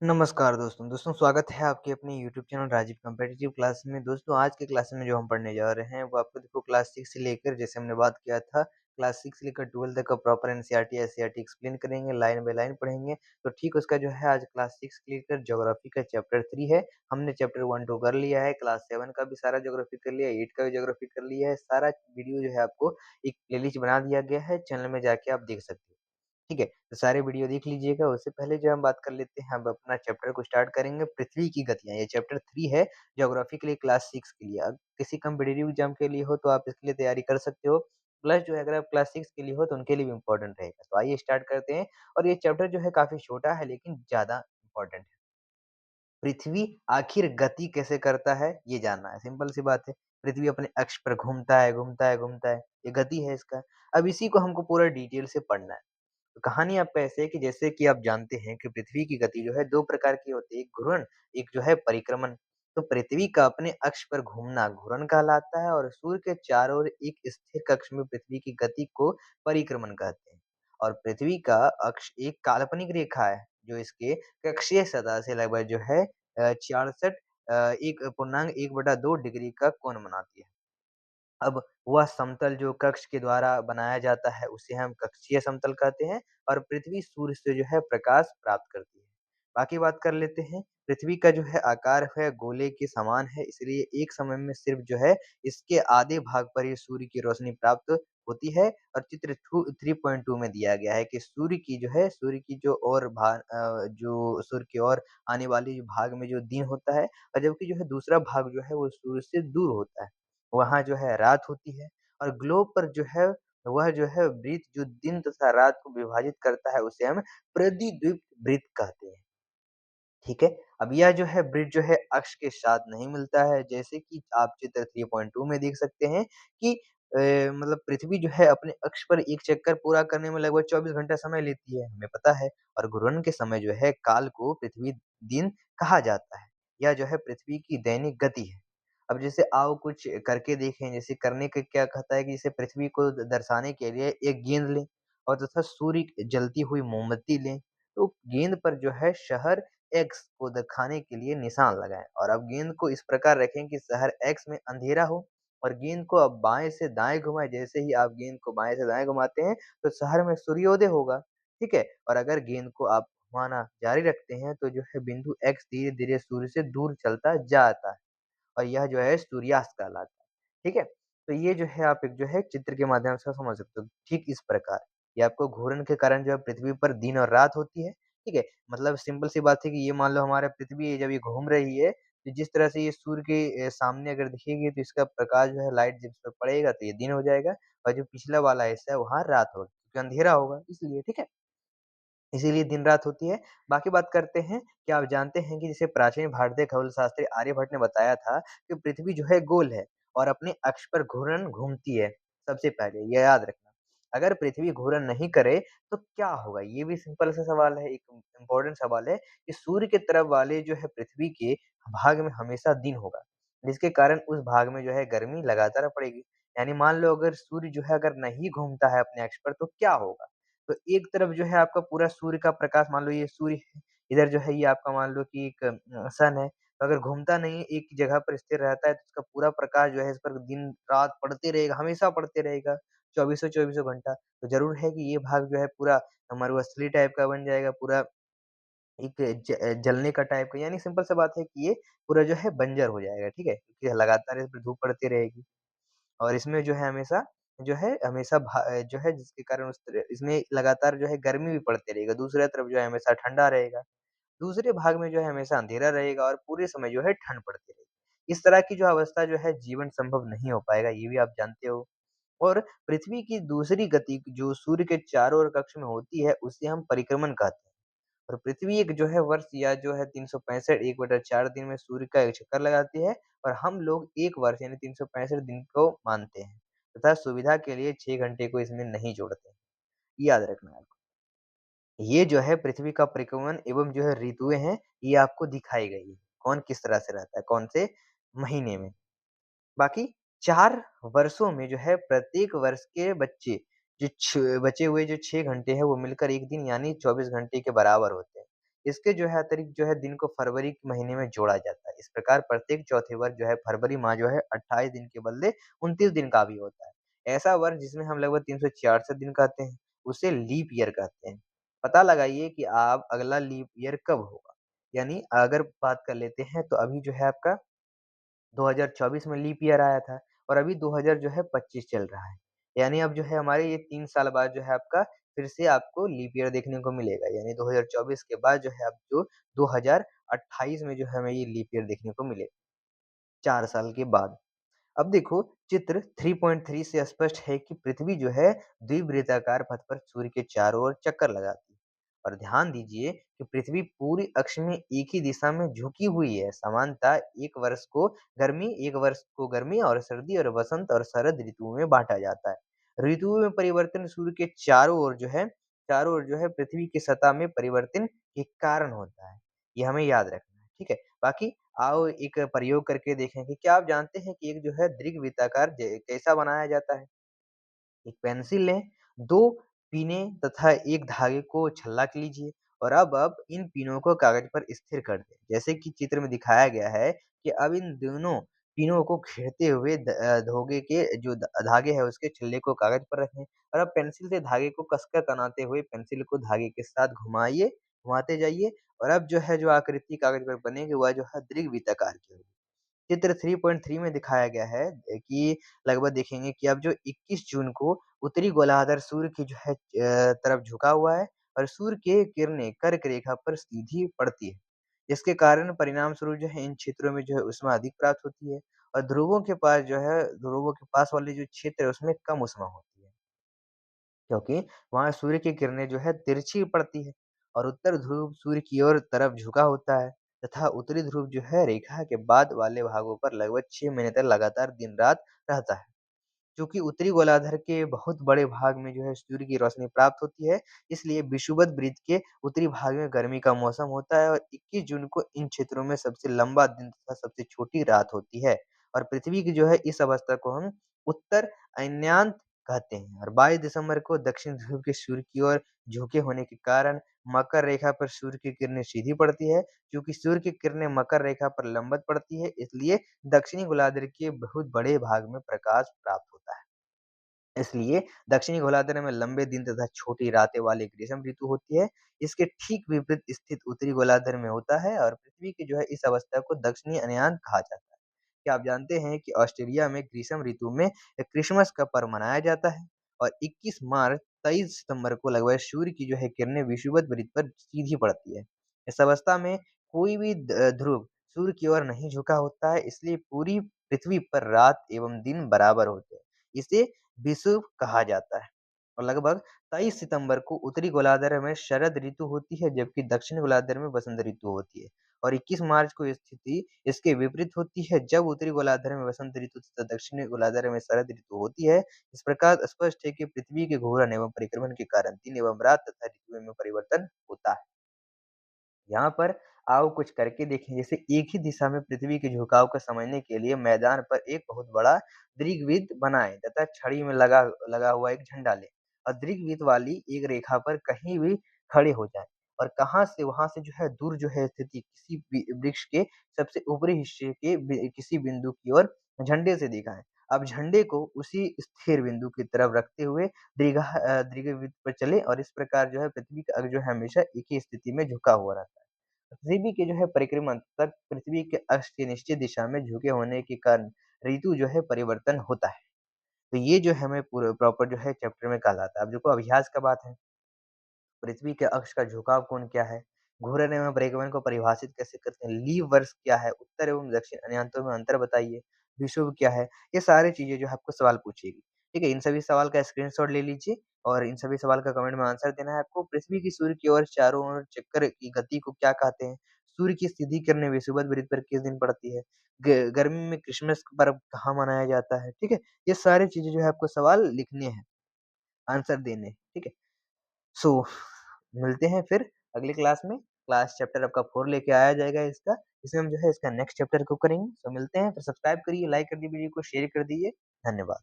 नमस्कार दोस्तों। दोस्तों स्वागत है आपके अपने YouTube channel Rajiv competitive class में। दोस्तों आज के क्लास में जो हम पढ़ने जा रहे हैं वो आपको देखो क्लास 6 से लेकर जैसे हमने बात किया था क्लास 6 से लेकर 12 तक का प्रॉपर एनसीईआरटी, एससीईआरटी एक्सप्लेन करेंगे, लाइन बाय लाइन पढ़ेंगे। तो ठीक उसका जो है आज क्लास 6 से लेकर ज्योग्राफी का चैप्टर 3 है। हमने चैप्टर 1-2 कर लिया है, क्लास 7 का भी सारा ज्योग्राफी कर लिया है, 8 का भी ज्योग्राफी कर लिया है। सारा वीडियो जो है आपको एक प्लेलिस्ट बना दिया गया है, चैनल में जाके आप देख सकते हो। ठीक है? तो सारे वीडियो देख लीजिएगा, उससे पहले जो हम बात कर लेते हैं, अब अपना चैप्टर को स्टार्ट करेंगे पृथ्वी की गतियाँ। ये चैप्टर 3 है ज्योग्राफी के लिए क्लास 6 के लिए। अब किसी कॉम्पिटिटिव एग्ज़ाम के लिए हो तो आप इसके लिए तैयारी कर सकते हो। प्लस जो है अगर आप क्लास 6 के लिए हो तो उनके लिए भी इम्पोर्टेंट रहेगा। तो आइए स्टार्ट करते हैं और ये चैप्टर जो है काफ़ी छोटा है लेकिन ज़्यादा इम्पोर्टेंट है। पृथ्वी आखिर गति कैसे करता है, ये जानना है, सिंपल सी बात है। पृथ्वी अपने अक्ष पर घूमता है, घूमता है, घूमता है, ये गति है इसका। अब इसी को हमको पूरा डिटेल से पढ़ना है। तो कहानी आपका ऐसे है कि जैसे कि आप जानते हैं कि पृथ्वी की गति जो है 2 प्रकार की होती है, एक घूर्णन, एक जो है परिक्रमण। तो पृथ्वी का अपने अक्ष पर घूमना घूर्णन कहलाता है और सूर्य के चारों ओर एक स्थिर कक्ष में पृथ्वी की गति को परिक्रमण कहते हैं। और पृथ्वी का अक्ष एक काल्पनिक रेखा है, जो इसके कक्षीय सतह से लगभग जो है 66 1.2 डिग्री का कोण बनाती है। अब वह समतल जो कक्ष के द्वारा बनाया जाता है, उसे हम कक्षीय समतल कहते हैं और पृथ्वी सूर्य से जो है प्रकाश प्राप्त करती है। बाकी बात कर लेते हैं, पृथ्वी का जो है आकार है गोले के समान है, इसलिए एक समय में सिर्फ जो है इसके आधे भाग पर ही सूर्य की रोशनी प्राप्त होती है और चित्र 3.2 में दिया गया है कि सूर्य की जो जो सूर्य की ओर आने वाली जो भाग में जो दिन होता है और जबकि जो है दूसरा भाग जो है वो सूर्य से दूर होता है। वहाँ जो है रात होती है और ग्लोब पर जो है वह जो है वृत्त जो दिन तथा रात को विभाजित करता है उसे हम प्रतिद्वीप वृत्त कहते हैं। ठीक है? अब यह जो है वृत्त जो है अक्ष के साथ नहीं मिलता है जैसे कि आप चित्र 3.2 में देख सकते हैं कि मतलब पृथ्वी जो है अपने अक्ष पर एक चक्कर पूरा करने में लगभग 24 घंटा समय लेती है, हमें पता है और घूर्णन के समय जो है काल को पृथ्वी दिन कहा जाता है। यह जो है पृथ्वी की दैनिक गति है। अब जैसे आओ कुछ करके देखें, जैसे करने के क्या कहता है कि जैसे पृथ्वी को दर्शाने के लिए एक गेंद लें और तथा सूर्य की जलती हुई मोमबत्ती लें, तो गेंद पर जो है शहर एक्स को दिखाने के लिए निशान लगाएँ और अब गेंद को इस प्रकार रखें कि शहर एक्स में अंधेरा हो और गेंद को अब बाएँ से दाएँ घुमाएँ। जैसे ही आप गेंद को बाएँ से दाएँ घुमाते हैं, तो शहर में सूर्योदय होगा, ठीक है? और अगर गेंद को आप घुमाना जारी रखते हैं, तो जो है बिंदु एक्स धीरे-धीरे सूर्य से दूर चलता जाता है। और यह जो है सूर्यास्त कहलाता है, ठीक है? तो ये जो है आप एक जो है चित्र के माध्यम से समझ सकते हो, ठीक इस प्रकार। ये आपको घूर्णन के कारण जो है पृथ्वी पर दिन और रात होती है, ठीक है? मतलब सिंपल सी बात है कि ये मान लो हमारा पृथ्वी जब ये घूम रही है, तो जिस तरह से ये सूर्य के सामने अगर दिखेगी तो इसका प्रकाश जो है लाइट जिस पे पड़ेगा तो ये दिन हो जाएगा और जो पिछला वाला हिस्सा है वहाँ रात होगा, क्योंकि अंधेरा होगा इसलिए, ठीक है? इसीलिए दिन-रात होती है। बाकी बात करते हैं, क्या आप जानते हैं कि जैसे प्राचीन भारतीय खगोलशास्त्री आर्यभट्ट ने बताया था कि पृथ्वी जो है गोल है और अपने अक्ष पर घूर्णन घूमती है, सबसे पहले ये याद रखना। अगर पृथ्वी घूर्णन नहीं करे तो क्या होगा? ये भी सिंपल सा सवाल है, एक इम्पोर्टेंट सवाल है कि सूर्य की तरफ वाले जो है पृथ्वी के भाग में हमेशा दिन होगा, जिसके कारण उस भाग में जो है गर्मी लगातार पड़ेगी। यानी मान लो अगर सूर्य जो है अगर नहीं घूमता है अपने अक्ष पर तो क्या होगा? तो एक तरफ जो है आपका पूरा सूर्य का प्रकाश मान लो ये सूर्य है, इधर जो है ये आपका मान लो कि एक सन है, तो अगर घूमता नहीं है, एक ही जगह पर स्थिर रहता है तो उसका पूरा प्रकाश जो है इस पर दिन-रात पड़ते रहेगा, हमेशा पड़ते रहेगा, चौबीसों-चौबीसों घंटा। तो ज़रूर है कि ये भाग जो है पूरा मरुस्थलीय टाइप का बन जाएगा, पूरा एक जलने का टाइप का, यानी सिंपल सा बात है कि ये पूरा जो है बंजर हो जाएगा, ठीक है? क्योंकि लगातार इस पे धूप पड़ती रहेगी। और इसमें जो है जिसके कारण उस तरह इसमें लगातार जो है गर्मी भी पड़ती रहेगा, दूसरी तरफ जो है हमेशा ठंडा रहेगा। दूसरे भाग में जो है हमेशा अंधेरा रहेगा और पूरे समय जो है ठंड पड़ती रहेगी। इस तरह की जो अवस्था जो है जीवन संभव नहीं हो पाएगा, ये भी आप जानते हो। और पृथ्वी की दूसरी गति जो सूर्य के चारों ओर कक्ष में होती है, उसे हम परिक्रमण कहते हैं। और पृथ्वी एक जो है वर्ष या जो है 365 1/4 दिन में सूर्य का एक चक्कर लगाती है और हम लोग 1 वर्ष यानी 365 दिन को मानते हैं तथा सुविधा के लिए 6 घंटे को इसमें नहीं जोड़ते। याद रखना है आपको। ये जो है पृथ्वी का परिक्रमण एवं जो है ऋतुएँ हैं, ये आपको दिखाई गई है। कौन किस तरह से रहता है, कौन से महीने में। बाकी 4 वर्षों में जो है प्रत्येक वर्ष के बचे हुए जो 6 घंटे हैं वो मिलकर 1 दिन यानी 24 घंटे के बराबर होते हैं। इसके जो है अतिरिक्त जो है दिन को फरवरी के महीने में जोड़ा जाता है। इस प्रकार प्रत्येक चौथे वर्ष जो है फरवरी माह जो है 28 दिन के बदले 29 दिन का भी होता है। ऐसा वर्ष जिसमें हम लगभग 366 दिन कहते हैं, उसे लीप ईयर कहते हैं। पता लगाइए कि आप अगला लीप ईयर कब होगा? यानी अगर बात कर लेते हैं तो अभी जो है आपका 2024 में लीप ईयर आया था और अभी 2000 जो है 25 चल रहा है। यानी अब जो है हमारे ये 3 साल बाद जो है आपका फिर से आपको लीप ईयर देखने को मिलेगा। यानी 2024 के बाद जो है अब जो 2028 में जो है हमें ये लीप ईयर देखने को मिलेगा, 4 साल के बाद। अब देखो चित्र 3.3 से स्पष्ट है कि पृथ्वी जो है द्विवृत्ताकार पथ पर सूर्य के चारों ओर चक्कर लगाती है। और ध्यान दीजिए कि पृथ्वी पूरी अक्ष में एक ही दिशा में झुकी हुई है। समानतः एक वर्ष को गर्मी और सर्दी और वसंत और शरद ऋतुओं में बांटा जाता है। ऋतुओं में परिवर्तन सूर्य के चारों ओर जो है पृथ्वी की सतह में परिवर्तन के कारण होता है। ये हमें याद रखना है, ठीक है। बाकी आओ एक प्रयोग करके देखें कि क्या आप जानते हैं कि एक जो है दीर्घवृत्ताकार कैसा बनाया जाता है? एक पेंसिल लें, 2 पीने तथा एक धागे को छल्ला लीजिए और अब इन पिनों को कागज पर स्थिर कर दें। जैसे कि चित्र में दिखाया गया है कि अब इन दोनों पिनों को घेरते हुए धोगे के जो धागे है उसके छल्ले को कागज पर रखें और अब पेंसिल से धागे को कसकर तनाते हुए पेंसिल को धागे के साथ घुमाते जाइए और अब जो है जो आकृति कागज पर बनेगी वह जो है दीर्घवृत्ताकार की होगी। चित्र 3.3 में दिखाया गया है कि लगभग देखेंगे कि अब जो 21 जून को उत्तरी गोलार्ध सूर्य की जो है तरफ झुका हुआ है और सूर्य की किरणें कर्क रेखा पर सीधी पड़ती है। इसके कारण परिणाम स्वरूप जो है इन क्षेत्रों में जो है ऊष्मा अधिक प्राप्त होती है और ध्रुवों के पास वाले जो क्षेत्र है उसमें कम ऊष्मा होती है। क्योंकि वहाँ सूर्य की किरणें जो है तिरछी पड़ती है और उत्तर ध्रुव सूर्य की ओर तरफ झुका होता है तथा उत्तरी ध्रुव जो है रेखा के बाद वाले भागों पर लगभग 6 महीने तक लगातार दिन-रात रहता है। चूँकि उत्तरी गोलार्ध के बहुत बड़े भाग में जो है सूर्य की रोशनी प्राप्त होती है, इसलिए विषुवत वृत्त के उत्तरी भाग में गर्मी का मौसम होता है और 21 जून को इन क्षेत्रों में सबसे लंबा दिन तथा सबसे छोटी रात होती है। और पृथ्वी की जो है इस अवस्था को हम उत्तर अयनांत कहते हैं और 22 दिसंबर को दक्षिण ध्रुव के सूर्य की ओर झुके होने के कारण मकर रेखा पर सूर्य की किरणें सीधी पड़ती है। चूँकि सूर्य की किरणें मकर रेखा पर लंबवत पड़ती है, इसलिए दक्षिणी गोलार्ध के बहुत बड़े भाग में प्रकाश प्राप्त होता है। इसलिए दक्षिणी गोलार्ध में लंबे दिन तथा छोटी रातें वाली ग्रीष्म ऋतु होती है। इसके ठीक विपरीत स्थित उत्तरी गोलार्ध में होता है और पृथ्वी की जो है इस अवस्था को दक्षिणी अयनांत कहा जाता है। क्या आप जानते हैं कि ऑस्ट्रेलिया में ग्रीष्म ऋतु में क्रिसमस का पर्व मनाया जाता है और 21 मार्च 23 सितंबर को लगभग सूर्य की जो है किरणें विषुवत वृत्त पर सीधी पड़ती है। इस अवस्था में कोई भी ध्रुव सूर्य की ओर नहीं झुका होता है, इसलिए पूरी पृथ्वी पर रात एवं दिन बराबर होते हैं। इसे विषुव कहा जाता है और लगभग 23 सितंबर को उत्तरी गोलार्ध में शरद ऋतु होती है जबकि दक्षिण गोलार्ध में वसंत ऋतु होती है और 21 मार्च को स्थिति इसके विपरीत होती है जब उत्तरी गोलार्ध में वसंत ऋतु तथा दक्षिणी गोलार्ध में शरद ऋतु होती है। इस प्रकार स्पष्ट है कि पृथ्वी के घूर्णन एवं परिक्रमण के कारण दिन एवं रात तथा ऋतुओं में परिवर्तन होता है। यहाँ पर आओ कुछ करके देखें। जैसे एक ही दिशा में पृथ्वी के झुकाव को समझने के लिए मैदान पर एक बहुत बड़ा दीर्घवृत्त बनाएं तथा छड़ी में लगा लगा हुआ एक झंडा लें और दीर्घवृत्त वाली एक रेखा पर कहीं भी खड़े हो जाएं और कहाँ से वहां से जो है दूर जो है स्थिति किसी वृक्ष के सबसे ऊपरी हिस्से के किसी बिंदु की ओर झंडे से दिखाएं। अब झंडे को उसी स्थिर बिंदु की तरफ रखते हुए दीर्घवृत्त पर चले और इस प्रकार जो है पृथ्वी का अक्ष जो है हमेशा एक ही स्थिति में झुका हुआ रहता है। पृथ्वी के जो है परिक्रमण तक पृथ्वी के अक्ष की निश्चित दिशा में झुके होने के कारण ऋतु जो है परिवर्तन होता है। तो ये जो है हमें पूरा प्रॉपर जो है चैप्टर में कहलाता है। अब देखो अभ्यास का बात है। पृथ्वी के अक्ष का झुकाव कोण क्या है? घूर्णन एवं परिक्रमण को परिभाषित कैसे करते हैं? लीप वर्ष क्या है? उत्तर एवं दक्षिण अयनांतों में अंतर बताइए। विषुव क्या है? ये सारी चीज़ें जो है आपको सवाल पूछेगी। ठीक है? इन सभी सवाल का स्क्रीनशॉट ले लीजिए और इन सभी सवाल का कमेंट में आंसर देना है आपको। पृथ्वी की सूर्य की ओर चारों ओर चक्कर की गति को क्या कहते हैं? सूर्य की सीधी किरणें विषुवत वृत्त पर किस दिन पड़ती है? गर्मी में क्रिसमस पर्व कहाँ मनाया जाता है? ठीक है? ये सारी चीज़ें जो है आपको सवाल लिखने हैं, आंसर देने हैं। ठीक है? सो मिलते हैं फिर अगली क्लास में। क्लास चैप्टर आपका 4 लेके आया जाएगा इसका। इसमें हम जो है इसका नेक्स्ट चैप्टर को करेंगे। सो मिलते हैं, फिर सब्सक्राइब करिए, लाइक कर दीजिए वीडियो को, शेयर कर दीजिए। धन्यवाद।